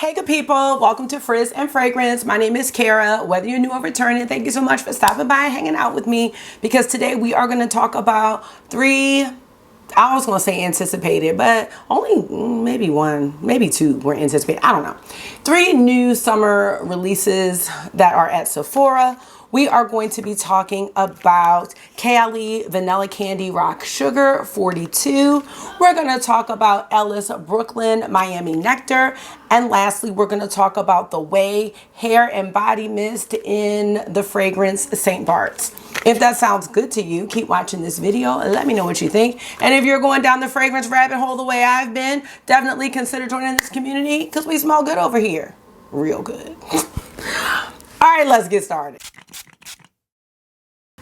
Hey good people, welcome to Frizz and Fragrance. My name is Cara. Whether you're new or returning, thank you so much for stopping by and hanging out with me, because today we are going to talk about I was going to say anticipated, but only maybe one, maybe two were anticipated. I don't know. 3 new summer releases that are at Sephora. We are going to be talking about Kayali Vanilla Candy Rock Sugar 42. We're going to talk about Ellis Brooklyn Miami Nectar. And lastly, we're going to talk about the Quai Hair and Body Mist in the fragrance St. Bart's. If that sounds good to you, keep watching this video and let me know what you think. And if you're going down the fragrance rabbit hole the way I've been, definitely consider joining this community because we smell good over here. Real good. All right, let's get started.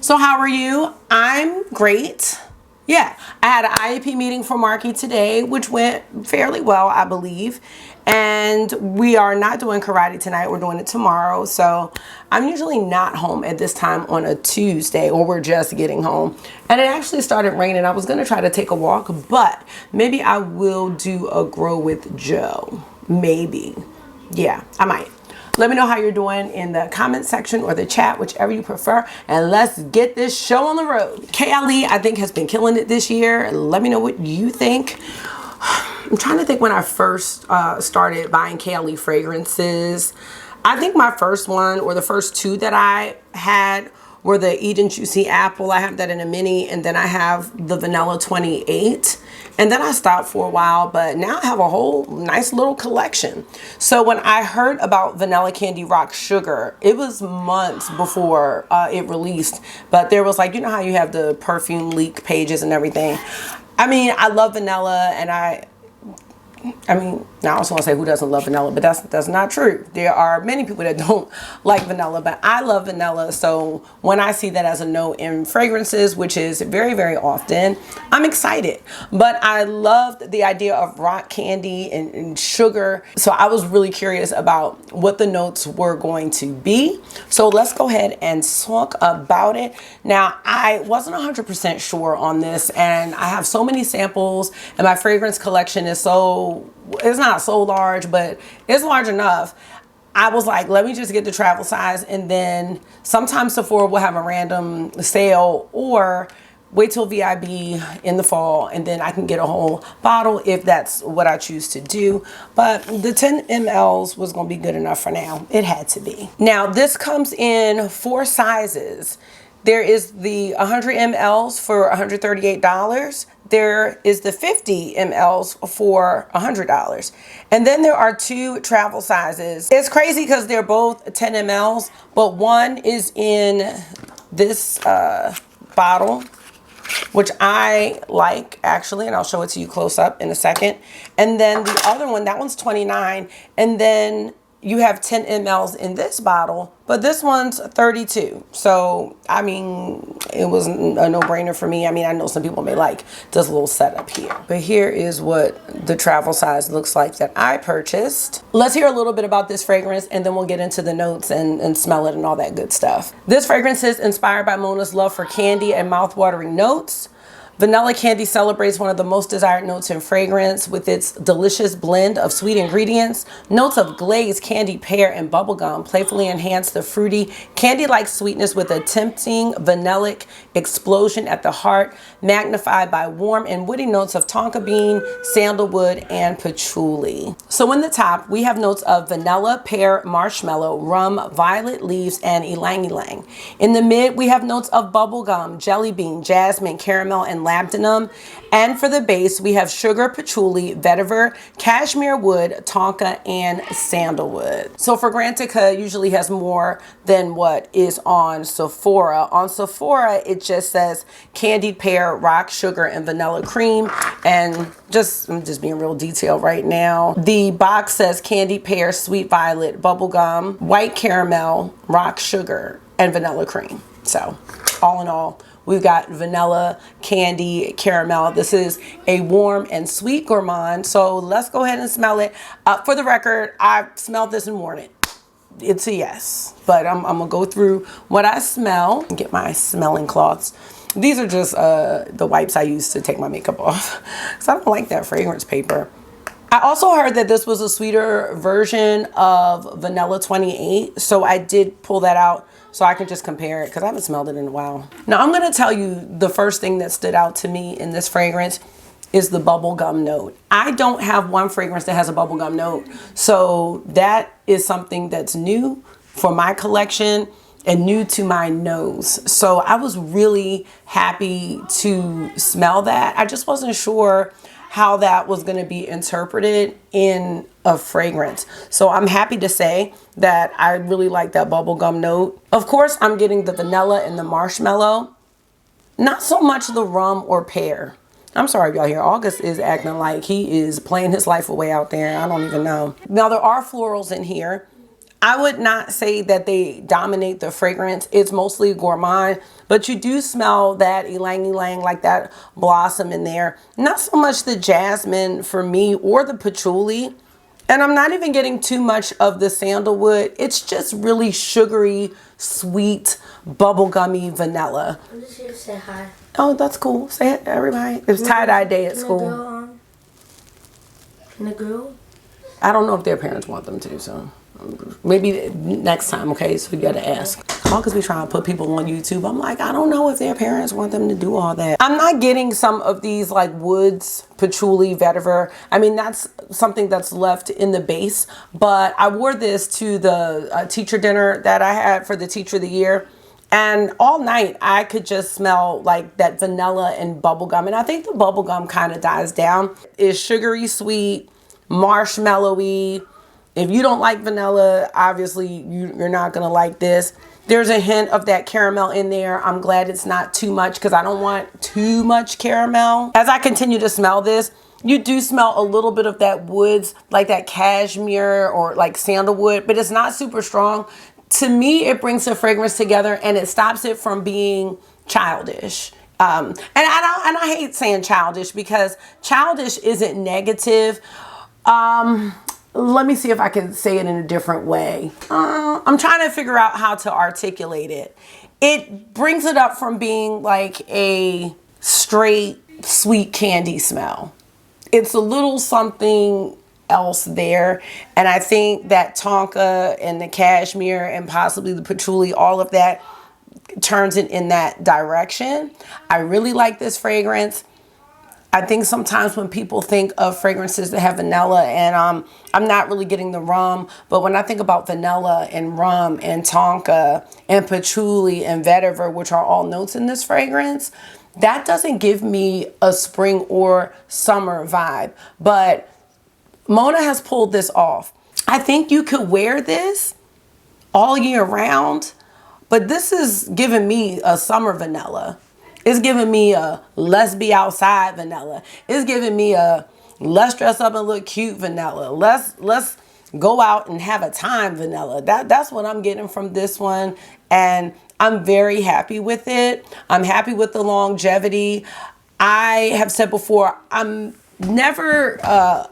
So how are you? I'm great. Yeah, I had an IEP meeting for Marky today, which went fairly well, I believe. And we are not doing karate tonight. We're doing it tomorrow. So I'm usually not home at this time on a Tuesday, or we're just getting home. And it actually started raining. I was going to try to take a walk, but maybe I will do a grow with Joe. Maybe. Yeah, I might. Let me know how you're doing in the comment section or the chat, whichever you prefer. And let's get this show on the road. Kayali, I think, has been killing it this year. Let me know what you think. I'm trying to think when I first started buying Kayali fragrances. I think my first one, or the first 2 that I had, were the Eden Juicy Apple. I have that in a mini, and then I have the Vanilla 28. And then I stopped for a while, but now I have a whole nice little collection. So when I heard about Vanilla Candy Rock Sugar, it was months before it released. But there was, like, you know how you have the perfume leak pages and everything. I mean, I love vanilla, and I mean, now I also want to say who doesn't love vanilla, but that's not true. There are many people that don't like vanilla, but I love vanilla. So when I see that as a note in fragrances, which is very, very often, I'm excited. But I loved the idea of rock candy and sugar. So I was really curious about what the notes were going to be. So let's go ahead and talk about it. Now, I wasn't 100% sure on this, and I have so many samples, and my fragrance collection is it's not so large, but it's large enough. I was like, let me just get the travel size, and then sometimes Sephora will have a random sale, or wait till VIB in the fall, and then I can get a whole bottle if that's what I choose to do. But the 10 mLs was going to be good enough for now. It had to be. Now, this comes in 4 sizes. There is the 100 mLs for $138. There is the 50 mLs for $100. And then there are 2 travel sizes. It's crazy because they're both 10 mLs, but one is in this bottle, which I like, actually, and I'll show it to you close up in a second. And then the other one, that one's 29, and then you have 10 mLs in this bottle, but this one's 32. So, I mean, it was a no-brainer for me. I mean, I know some people may like this little setup here. But here is what the travel size looks like that I purchased. Let's hear a little bit about this fragrance, and then we'll get into the notes and smell it and all that good stuff. This fragrance is inspired by Mona's love for candy and mouth-watering notes. Vanilla candy celebrates one of the most desired notes in fragrance with its delicious blend of sweet ingredients. Notes of glazed candy, pear, and bubblegum playfully enhance the fruity, candy-like sweetness with a tempting vanillic explosion at the heart, magnified by warm and woody notes of tonka bean, sandalwood, and patchouli. So in the top, we have notes of vanilla, pear, marshmallow, rum, violet leaves, and ylang-ylang. In the mid, we have notes of bubblegum, jelly bean, jasmine, caramel, and labdanum. And for the base, we have sugar, patchouli, vetiver, cashmere wood, tonka, and sandalwood. So Fragrantica usually has more than what is on Sephora. On Sephora, it just says candied pear, rock sugar, and vanilla cream. And I'm just being real detailed right now. The box says candied pear, sweet violet, bubblegum, white caramel, rock sugar, and vanilla cream. So all in all, we've got vanilla, candy, caramel. This is a warm and sweet gourmand. So let's go ahead and smell it. For the record, I smelled this and worn it. It's a yes. But I'm going to go through what I smell and get my smelling cloths. These are just the wipes I use to take my makeup off. Because I don't like that fragrance paper. I also heard that this was a sweeter version of Vanilla 28. So I did pull that out so I can just compare it because I haven't smelled it in a while. Now I'm going to tell you the first thing that stood out to me in this fragrance is the bubblegum note. I don't have one fragrance that has a bubblegum note. So that is something that's new for my collection and new to my nose. So I was really happy to smell that. I just wasn't sure how that was going to be interpreted in a fragrance. So I'm happy to say that I really like that bubblegum note. Of course, I'm getting the vanilla and the marshmallow. Not so much the rum or pear. I'm sorry if y'all hear August is acting like he is playing his life away out there. I don't even know. Now there are florals in here. I would not say that they dominate the fragrance. It's mostly gourmand, but you do smell that ylang ylang, like that blossom in there. Not so much the jasmine for me or the patchouli. And I'm not even getting too much of the sandalwood. It's just really sugary, sweet, bubblegummy vanilla. I'm just here to say hi. Oh, that's cool. Say it, everybody. It was tie-dye day at school. Can the girl? I don't know if their parents want them to, so maybe next time, okay? So you gotta ask. Because we trying to put people on YouTube. I'm like, I don't know if their parents want them to do all that. I'm not getting some of these like woods, patchouli, vetiver. I mean, that's something that's left in the base. But I wore this to the teacher dinner that I had for the Teacher of the Year. And all night, I could just smell like that vanilla and bubblegum. And I think the bubblegum kind of dies down. It's sugary sweet, marshmallowy. If you don't like vanilla, obviously you're not going to like this. There's a hint of that caramel in there. I'm glad it's not too much because I don't want too much caramel. As I continue to smell this, you do smell a little bit of that woods, like that cashmere or like sandalwood, but it's not super strong. To me, it brings the fragrance together and it stops it from being childish. And I hate saying childish because childish isn't negative. Let me see if I can say it in a different way. I'm trying to figure out how to articulate it. It brings it up from being like a straight sweet candy smell. It's a little something else there, and I think that tonka and the cashmere and possibly the patchouli, all of that turns it in that direction. I really like this fragrance. I think sometimes when people think of fragrances that have vanilla, and I'm not really getting the rum, but when I think about vanilla and rum and tonka and patchouli and vetiver, which are all notes in this fragrance, that doesn't give me a spring or summer vibe. But Mona has pulled this off. I think you could wear this all year round, but this is giving me a summer vanilla. It's giving me a let's be outside vanilla. It's giving me a let's dress up and look cute vanilla. Let's go out and have a time vanilla. That's what I'm getting from this one, and I'm very happy with it. I'm happy with the longevity. I have said before, I'm never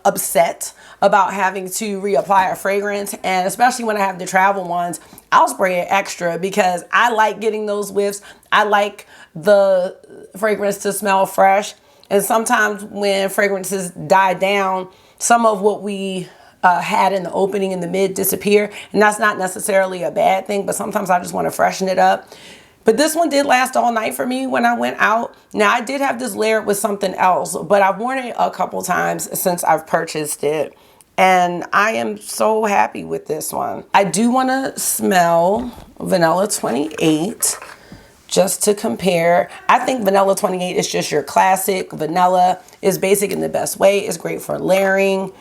upset about having to reapply a fragrance, and especially when I have the travel ones, I'll spray it extra because I like getting those whiffs. I like the fragrance to smell fresh, and sometimes when fragrances die down, some of what we had in the opening and the mid disappear, and that's not necessarily a bad thing, but sometimes I just want to freshen it up. But this one did last all night for me when I went out. Now, I did have this layered with something else, but I've worn it a couple times since I've purchased it. And I am so happy with this one. I do want to smell Vanilla 28 just to compare. I think Vanilla 28 is just your classic vanilla. It's basic in the best way. It's great for layering.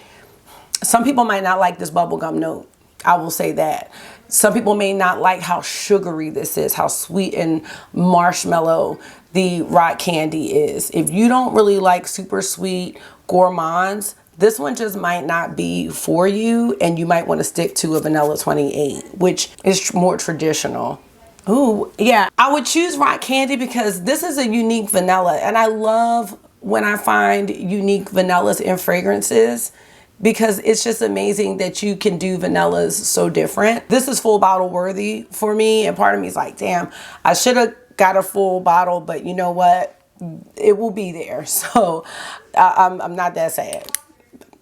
Some people might not like this bubblegum note. I will say that. Some people may not like how sugary this is, how sweet and marshmallow the rock candy is. If you don't really like super sweet gourmands, this one just might not be for you, and you might want to stick to a Vanilla 28, which is more traditional. Ooh, yeah, I would choose rock candy because this is a unique vanilla, and I love when I find unique vanillas in fragrances, because it's just amazing that you can do vanillas so different. This is full bottle worthy for me, and part of me is like, damn, I should have got a full bottle, but you know what? It will be there. So I'm not that sad.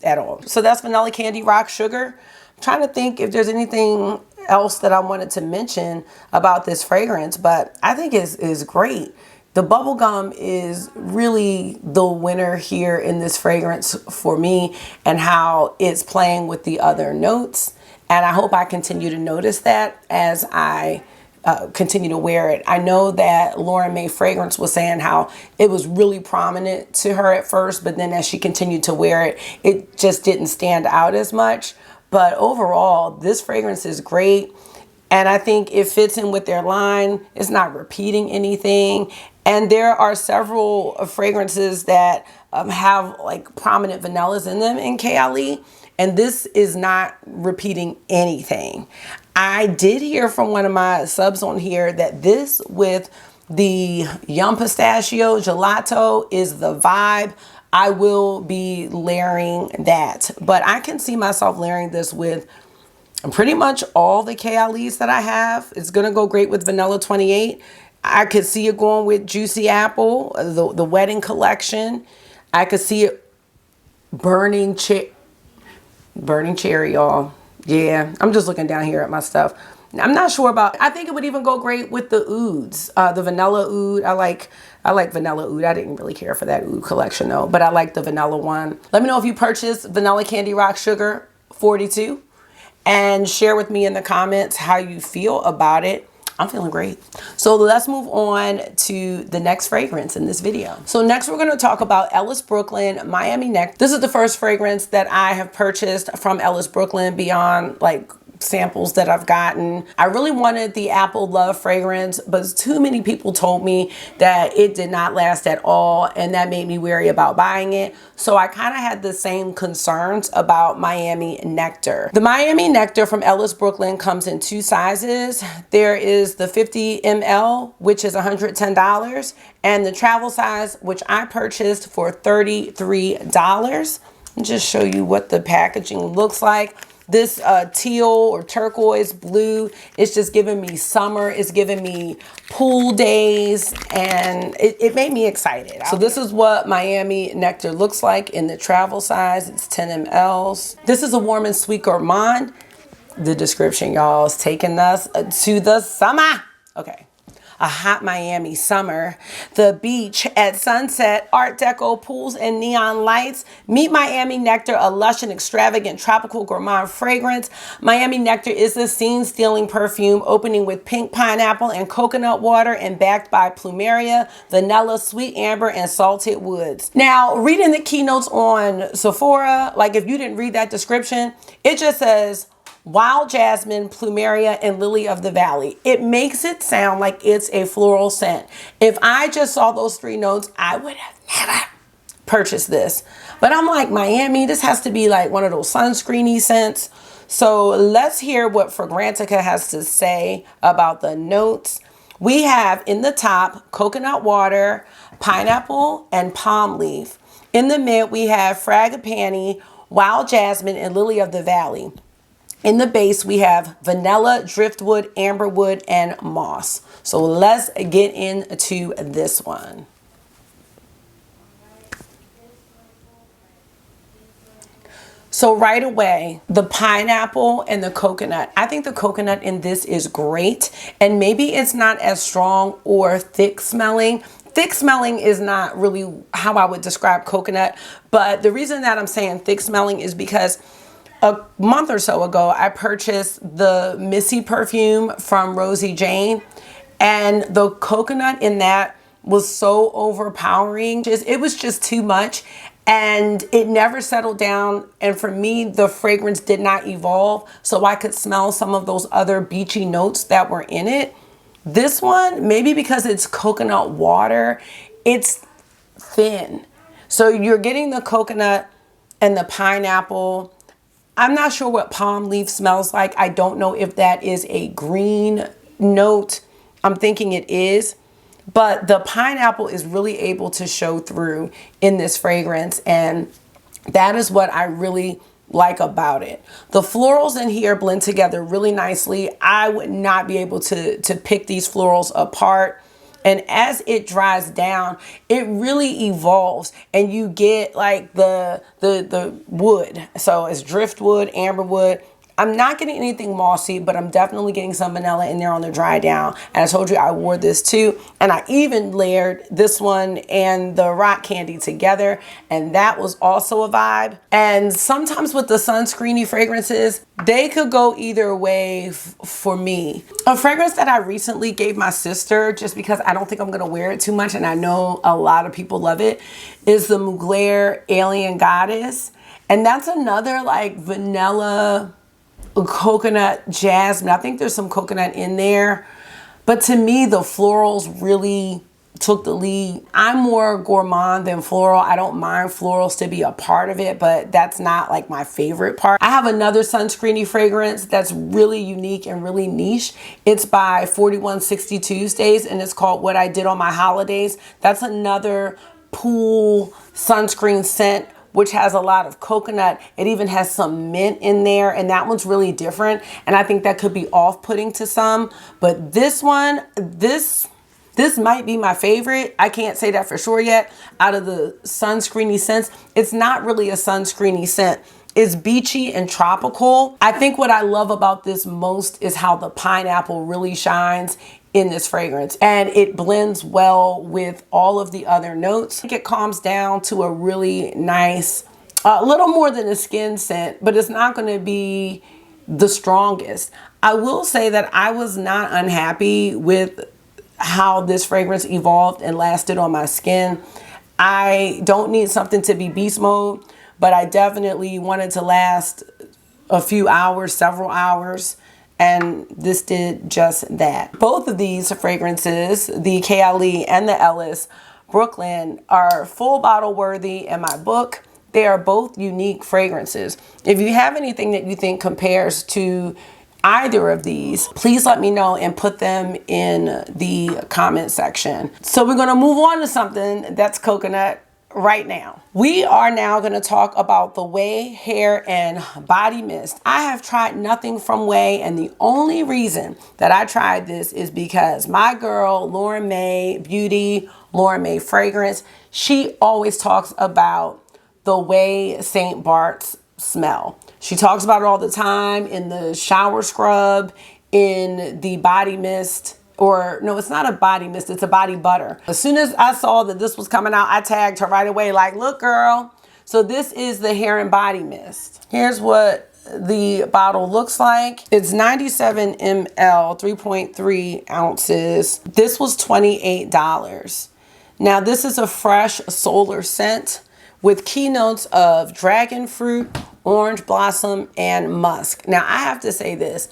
at all. So that's Vanilla Candy Rock Sugar. I'm trying to think if there's anything else that I wanted to mention about this fragrance, but I think is great. The bubblegum is really the winner here in this fragrance for me, and how it's playing with the other notes. And I hope I continue to notice that as I continue to wear it. I know that Lauren May Fragrance was saying how it was really prominent to her at first, but then as she continued to wear it, it just didn't stand out as much. But overall, this fragrance is great. And I think it fits in with their line. It's not repeating anything. And there are several fragrances that have like prominent vanillas in them in Kayali. And this is not repeating anything. I did hear from one of my subs on here that this with the Yum Pistachio Gelato is the vibe. I will be layering that. But I can see myself layering this with pretty much all the Kayalis that I have. It's going to go great with Vanilla 28. I could see it going with Juicy Apple, the Wedding Collection. I could see it Burning Cherry, y'all. Yeah, I'm just looking down here at my stuff. I'm not sure about, I think it would even go great with the ouds, the vanilla oud. I like vanilla oud. I didn't really care for that oud collection though, but I like the vanilla one. Let me know if you purchased Vanilla Candy Rock Sugar 42 and share with me in the comments how you feel about it. I'm feeling great. So let's move on to the next fragrance in this video. So next we're going to talk about Ellis Brooklyn Miami Nectar. This is the first fragrance that I have purchased from Ellis Brooklyn beyond like samples that I've gotten. I really wanted the Apple Love fragrance, but too many people told me that it did not last at all, and that made me wary about buying it. So I kind of had the same concerns about Miami Nectar. The Miami Nectar from Ellis Brooklyn comes in two sizes. There is the 50 ml, which is $110, and the travel size, which I purchased for $33. I'll just show you what the packaging looks like. This teal or turquoise blue, it's just giving me summer. It's giving me pool days, and it made me excited. So this is what Miami Nectar looks like in the travel size. It's 10 mLs. This is a warm and sweet gourmand. The description, y'all, is taking us to the summer. Okay. A hot Miami summer, the beach at sunset, Art Deco pools and neon lights. Meet Miami Nectar, a lush and extravagant tropical gourmand fragrance. Miami Nectar is a scene-stealing perfume opening with pink pineapple and coconut water and backed by plumeria, vanilla, sweet amber, and salted woods. Now, reading the keynotes on Sephora, like if you didn't read that description, it just says wild jasmine, plumeria, and lily of the valley. It makes it sound like it's a floral scent. If I just saw those three notes, I would have never purchased this. But I'm like, Miami, this has to be like one of those sunscreeny scents. So let's hear what Fragrantica has to say about the notes. We have in the top, coconut water, pineapple, and palm leaf. In the mid, we have frangipani, wild jasmine, and lily of the valley. In the base, we have vanilla, driftwood, amberwood, and moss. So let's get into this one. So right away, the pineapple and the coconut. I think the coconut in this is great. And maybe it's not as strong or thick smelling. Thick smelling is not really how I would describe coconut. But the reason that I'm saying thick smelling is because a month or so ago, I purchased the Missy perfume from Rosie Jane, and the coconut in that was so overpowering. It was just too much, and it never settled down. And for me, the fragrance did not evolve, so I could smell some of those other beachy notes that were in it. This one, maybe because it's coconut water, it's thin. So you're getting the coconut and the pineapple. I'm not sure what palm leaf smells like. I don't know if that is a green note. I'm thinking it is. But the pineapple is really able to show through in this fragrance. And that is what I really like about it. The florals in here blend together really nicely. I would not be able to pick these florals apart. And as it dries down, it really evolves and you get like the wood. So it's driftwood, amberwood. I'm not getting anything mossy, but I'm definitely getting some vanilla in there on the dry down. And I told you I wore this too. And I even layered this one and the rock candy together. And that was also a vibe. And sometimes with the sunscreeny fragrances, they could go either way for me. A fragrance that I recently gave my sister, just because I don't think I'm gonna wear it too much and I know a lot of people love it, is the Mugler Alien Goddess. And that's another like vanilla, coconut jasmine. I think there's some coconut in there, but to me the florals really took the lead. I'm more gourmand than floral. I don't mind florals to be a part of it, but that's not like my favorite part. I have another sunscreeny fragrance that's really unique and really niche. It's by 4160 Tuesdays and it's called What I Did on My Holidays. That's another pool sunscreen scent, which has a lot of coconut. It even has some mint in there, and that one's really different. And I think that could be off-putting to some. But this one, this might be my favorite. I can't say that for sure yet. Out of the sunscreeny scents, it's not really a sunscreeny scent. It's beachy and tropical. I think what I love about this most is how the pineapple really shines in this fragrance, and it blends well with all of the other notes. I think it calms down to a really nice, a little more than a skin scent, but it's not going to be the strongest. I will say that I was not unhappy with how this fragrance evolved and lasted on my skin. I don't need something to be beast mode, but I definitely wanted to last a few hours, several hours. And this did just that. Both of these fragrances, the Kayali and the Ellis Brooklyn, are full bottle worthy in my book. They are both unique fragrances. If you have anything that you think compares to either of these, please let me know and put them in the comment section. So we're gonna move on to something that's coconut right now. We are now going to talk about the Quai hair and body mist. I have tried nothing from Quai, and the only reason that I tried this is because my girl Lauren May Beauty, Lauren May Fragrance, she always talks about the Quai St. Bart's smell. She talks about it all the time in the shower scrub, in the body mist. Or no, it's not a body mist, it's a body butter. As soon as I saw that this was coming out, I tagged her right away like, look girl. So this is the hair and body mist. Here's what the bottle looks like. It's 97 ml, 3.3 ounces. This was $28. Now this is a fresh solar scent with keynotes of dragon fruit, orange blossom, and musk. Now I have to say this.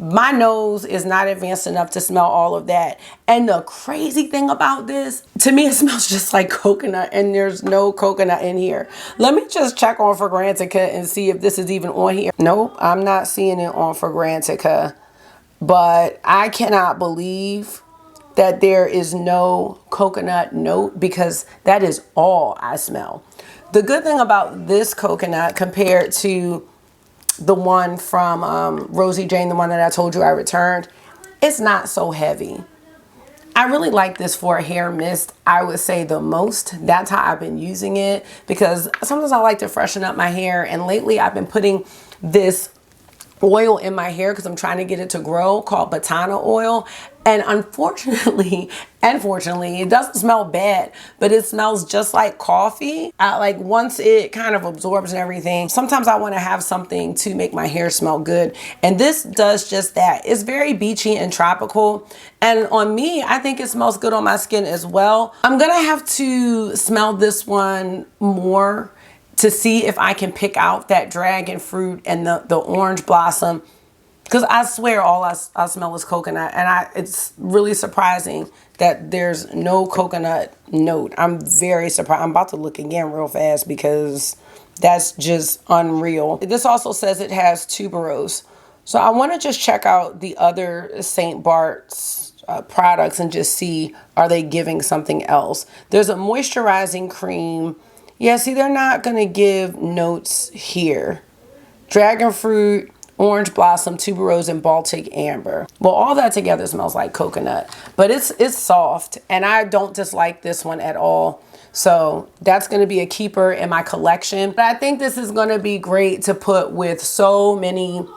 My nose is not advanced enough to smell all of that. And the crazy thing about this, to me, it smells just like coconut, and there's no coconut in here. Let me just check on Fragrantica and see if this is even on here. Nope, I'm not seeing it on Fragrantica. But I cannot believe that there is no coconut note, because that is all I smell. The good thing about this coconut compared to the one from Rosie Jane, the one that I told you I returned, it's not so heavy. I really like this for a hair mist. I would say the most. That's how I've been using it, because sometimes I like to freshen up my hair, and lately I've been putting this oil in my hair because I'm trying to get it to grow, called Batana oil. And unfortunately, it doesn't smell bad, but it smells just like coffee. Like once it kind of absorbs and everything, sometimes I want to have something to make my hair smell good. And this does just that. It's very beachy and tropical. And on me, I think it smells good on my skin as well. I'm going to have to smell this one more to see if I can pick out that dragon fruit and the orange blossom. Because I swear all I smell is coconut. And it's really surprising that there's no coconut note. I'm very surprised. I'm about to look again real fast because that's just unreal. This also says it has tuberose. So I want to just check out the other St. Bart's products and just see, are they giving something else? There's a moisturizing cream. Yeah, see, they're not going to give notes here. Dragon fruit, orange blossom, tuberose, and Baltic amber. Well, all that together smells like coconut, but it's soft, and I don't dislike this one at all. So that's going to be a keeper in my collection. But I think this is going to be great to put with so many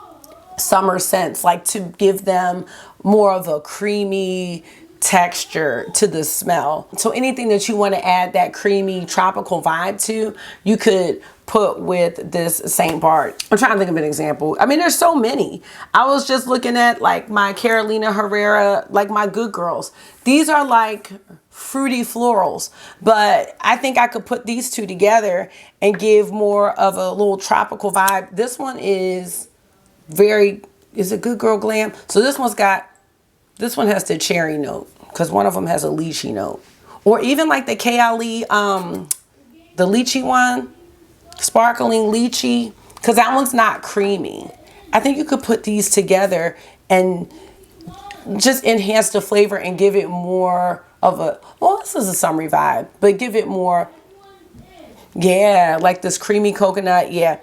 summer scents, like to give them more of a creamy texture to the smell. So anything that you want to add that creamy tropical vibe to, you could put with this St. Bart. I'm trying to think of an example. I mean, there's so many. I was just looking at like my Carolina Herrera, like my Good Girls. These are like fruity florals, but I think I could put these two together and give more of a little tropical vibe. This one is is a Good Girl Glam. So this one has the cherry note, because one of them has a lychee note. Or even like the Kayali, the lychee one, sparkling lychee, because that one's not creamy. I think you could put these together and just enhance the flavor and give it more of a, well, this is a summery vibe, but give it more, yeah, like this creamy coconut, yeah.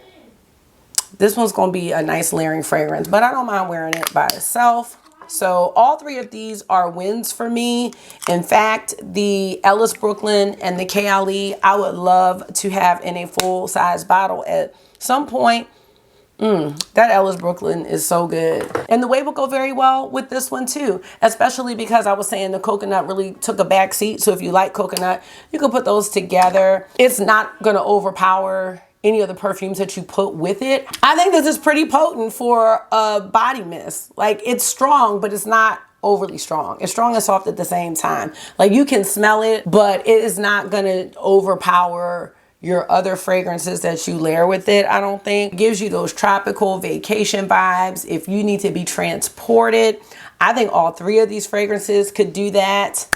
This one's going to be a nice layering fragrance, but I don't mind wearing it by itself. So all three of these are wins for me. In fact, the Ellis Brooklyn and the Kayali, I would love to have in a full-size bottle at some point. That Ellis Brooklyn is so good. And the Quai will go very well with this one too, especially because I was saying the coconut really took a back seat. So if you like coconut, you can put those together. It's not going to overpower any of the perfumes that you put with it. I think this is pretty potent for a body mist. Like, it's strong, but it's not overly strong. It's strong and soft at the same time. Like, you can smell it, but it is not gonna overpower your other fragrances that you layer with it, I don't think. It gives you those tropical vacation vibes. If you need to be transported, I think all three of these fragrances could do that.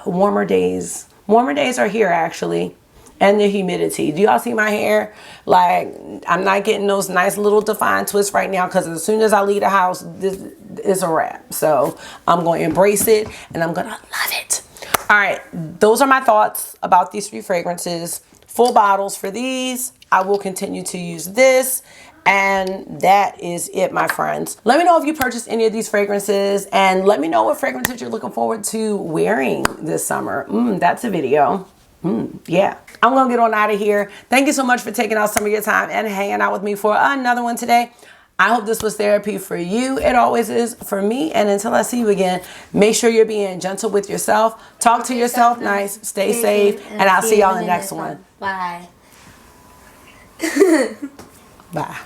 Warmer days are here, actually. And the humidity. Do y'all see my hair? Like, I'm not getting those nice little defined twists right now, because as soon as I leave the house, this is a wrap. So I'm going to embrace it and I'm going to love it. All right, those are my thoughts about these three fragrances. Full bottles for these. I will continue to use this. And that is it, my friends. Let me know if you purchased any of these fragrances, and let me know what fragrances you're looking forward to wearing this summer. That's a video. Yeah. I'm going to get on out of here. Thank you so much for taking out some of your time and hanging out with me for another one today. I hope this was therapy for you. It always is for me. And until I see you again, make sure you're being gentle with yourself. Talk to yourself nice. Stay safe. And I'll see y'all in the next one. Bye. Bye.